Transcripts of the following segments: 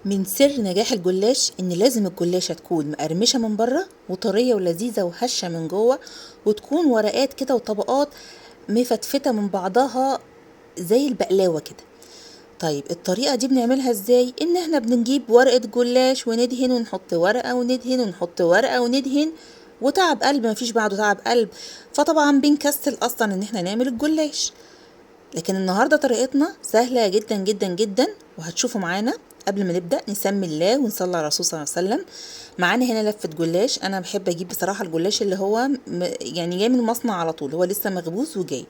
من سر نجاح الجلاش ان لازم الجلاشة تكون مقرمشة من بره وطرية ولذيذة وهشة من جوه، وتكون ورقات كده وطبقات مفتفتة من بعضها زي البقلاوة كده. طيب الطريقة دي بنعملها ازاي؟ ان احنا بنجيب ورقة جلاش وندهن ونحط ورقة وندهن ونحط ورقة وندهن، وتعب قلب مفيش بعده تعب قلب. فطبعا بنكسل اصلا ان احنا نعمل الجلاش. لكن النهارده طريقتنا سهله جدا جدا جدا، وهتشوفوا معانا. قبل ما نبدا نسمي الله ونصلي على الرسول صلى الله عليه وسلم. معانا هنا لفه جلاش. انا بحب اجيب بصراحه الجلاش اللي هو يعني جاي من المصنع على طول، هو لسه مخبوز وجاي.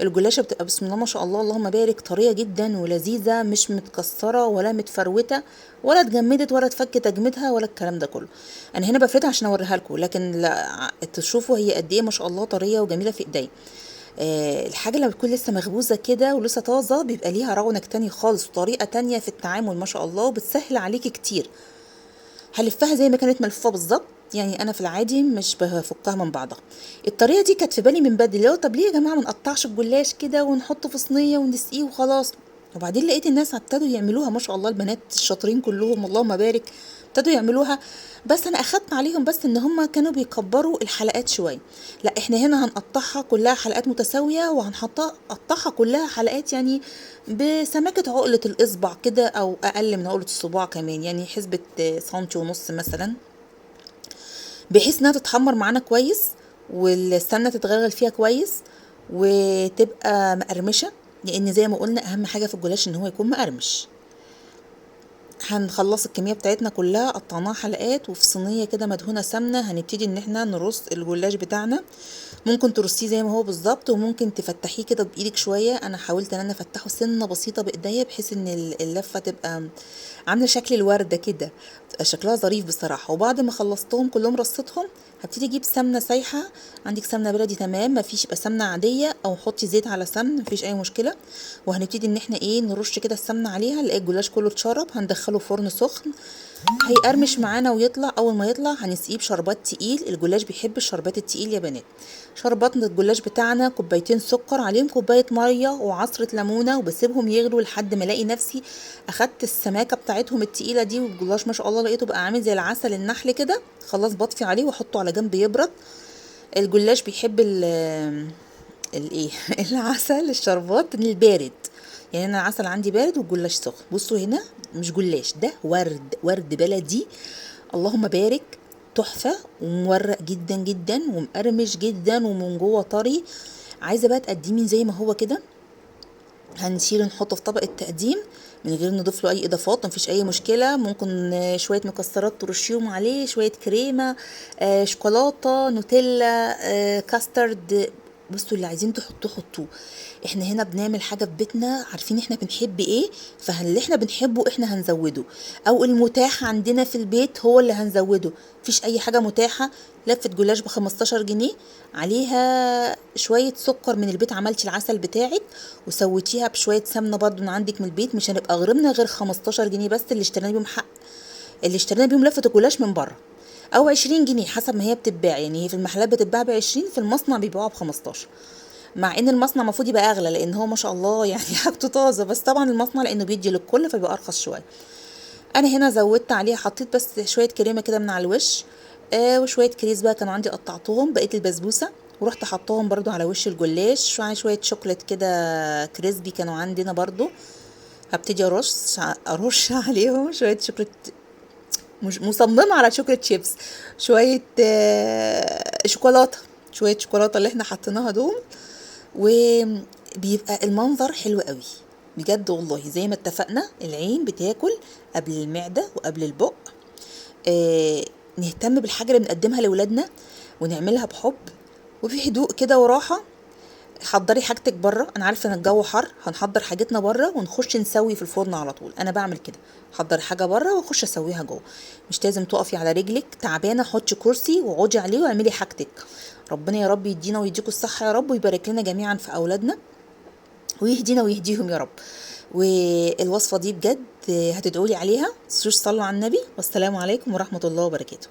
الجلاشه بتبقى بسم الله ما شاء الله اللهم بارك طريه جدا ولذيذه، مش متكسره ولا متفروته ولا اتجمدت ولا اتفك تجميدها ولا الكلام ده كله. انا هنا بفردها عشان اوريها لكم، لكن لا تشوفوا هي قد ايه ما شاء الله طريه وجميله في ايدي. الحاجة لما بتكون لسه مخبوزة كده ولسه طازة بيبقى ليها رونق تاني خالص وطريقة تانية في التعامل ما شاء الله، وبتسهل عليكي كتير. هلفها زي ما كانت ملفوفة بالظبط، يعني انا في العادي مش بفكها من بعضها. الطريقة دي كانت في بالي من بدري، لو طب ليه يا جماعة ما نقطعش الجلاش كده ونحطه في صينية ونسقيه وخلاص. وبعدين لقيت الناس ابتدوا يعملوها ما شاء الله، البنات الشاطرين كلهم اللهم بارك ابتدوا يعملوها. بس انا اخدت عليهم بس ان هم كانوا بيكبروا الحلقات شويه. لا احنا هنا هنقطعها كلها حلقات متساويه، وهنحطها قطعها كلها حلقات يعني بسماكه عقله الاصبع كده او اقل من عقله الصباع كمان، يعني حسبه سنتي ونص مثلا، بحيث انها تتحمر معانا كويس والسمنه تتغلغل فيها كويس وتبقى مقرمشه. لان زي ما قلنا اهم حاجه في الجلاش ان هو يكون مقرمش. هنخلص الكميه بتاعتنا كلها قطعناها حلقات وفي صينيه كده مدهونه سمنه. هنبتدي ان احنا نرص الجلاش بتاعنا. ممكن ترصيه زي ما هو بالظبط، وممكن تفتحيه كده بايدك شويه. انا حاولت ان انا افتحه سنه بسيطه بايديا بحيث ان اللفه تبقى عامله شكل الورده كده، تبقى شكلها ظريف بصراحه. وبعد ما خلصتهم كلهم رصيتهم، هبتدي اجيب سمنه سايحه. عندك سمنه بلدي تمام، مفيش يبقى سمنه عاديه، او حطي زيت على سمن مفيش اي مشكله. وهنبتدي ان احنا نرش كده السمنه عليها. نلاقي الجلاش كله اتشرب، هندخله فرن سخن هيقرمش معانا ويطلع. اول ما يطلع هنسقيه بشربات تقيل، الجلاش بيحب الشربات التقيل يا بنات. شربات الجلاش بتاعنا كوبايتين سكر عليهم كوبايه ميه وعصره ليمونه، وبسيبهم يغلوا لحد ما الاقي نفسي اخدت السماكه بتاعتهم التقيله دي، والجلاش ما شاء الله لقيته بقى عامل زي العسل النحل كده. خلاص بطفي عليه واحطه على جنب يبرد. الجلاش بيحب الايه العسل الشربات البارد. يعني انا العسل عندي بارد والجلاش سخن. بصوا هنا مش جلاش، ده ورد بلدي اللهم بارك، تحفه ومورق جدا جدا ومقرمش جدا ومن جوه طري. عايزه بقى تقدمي زي ما هو كده. هنشيل نحطه في طبق التقديم من غير نضيف له اي اضافات، مفيش اي مشكله. ممكن شويه مكسرات ترشيهم عليه، شويه كريمه، شوكولاته، نوتيلا، كاسترد. بصوا اللي عايزين تحطوه حطوه. احنا هنا بنعمل حاجه في بيتنا، عارفين احنا بنحب ايه، فاللي احنا بنحبه احنا هنزوده، او المتاح عندنا في البيت هو اللي هنزوده. مفيش اي حاجه متاحه. لفه جلاش ب 15 جنيه، عليها شويه سكر من البيت، عملتي العسل بتاعك وسويتيها بشويه سمنه برضو من عندك من البيت، مش هنبقى غرمنا غير 15 جنيه بس اللي اشترينا بيهم حق، اللي اشترينا بيهم لفه الجلاش من بره. او 20 جنيه حسب ما هي بتتباع، يعني هي في المحلات بتتباع ب20، في المصنع بيبيعوها ب15. مع ان المصنع المفروض يبقى اغلى لان هو ما شاء الله يعني حاجته طازه، بس طبعا المصنع لانه بيدي للكل فبيبقى ارخص شويه. انا هنا زودت عليها، حطيت بس شويه كريمه كده من على الوش، وشويه كريز بقى كانوا عندي قطعتهم بقيت البسبوسه، ورحت حطاهم برضو على وش الجلاش. شويه شوكليت كده كريسبي كانوا عندنا برضو. هبتدي ارش عليهم شويه شوكليت. مش مصممه على شوكليت شيبس. شويه شوكولاته، شويه شوكولاته اللي احنا حطيناها دول. وبيبقى المنظر حلو قوي بجد والله. زي ما اتفقنا العين بتاكل قبل المعدة وقبل البق. نهتم بالحاجة اللي بنقدمها لولادنا ونعملها بحب وفي هدوء كده وراحة. حضري حاجتك بره، انا عارفه ان الجو حر، هنحضر حاجتنا بره ونخش نسوي في الفرن على طول. انا بعمل كده، حضري حاجه بره واخش اسويها جوه. مش لازم تقفي على رجلك تعبانه، حطي كرسي واقعدي عليه واعملي حاجتك. ربنا يا رب يدينا ويديكوا الصحه يا رب، ويبارك لنا جميعا في اولادنا ويهدينا ويهديهم يا رب. والوصفه دي بجد هتدعولي عليها. صلوا على النبي، والسلام عليكم ورحمه الله وبركاته.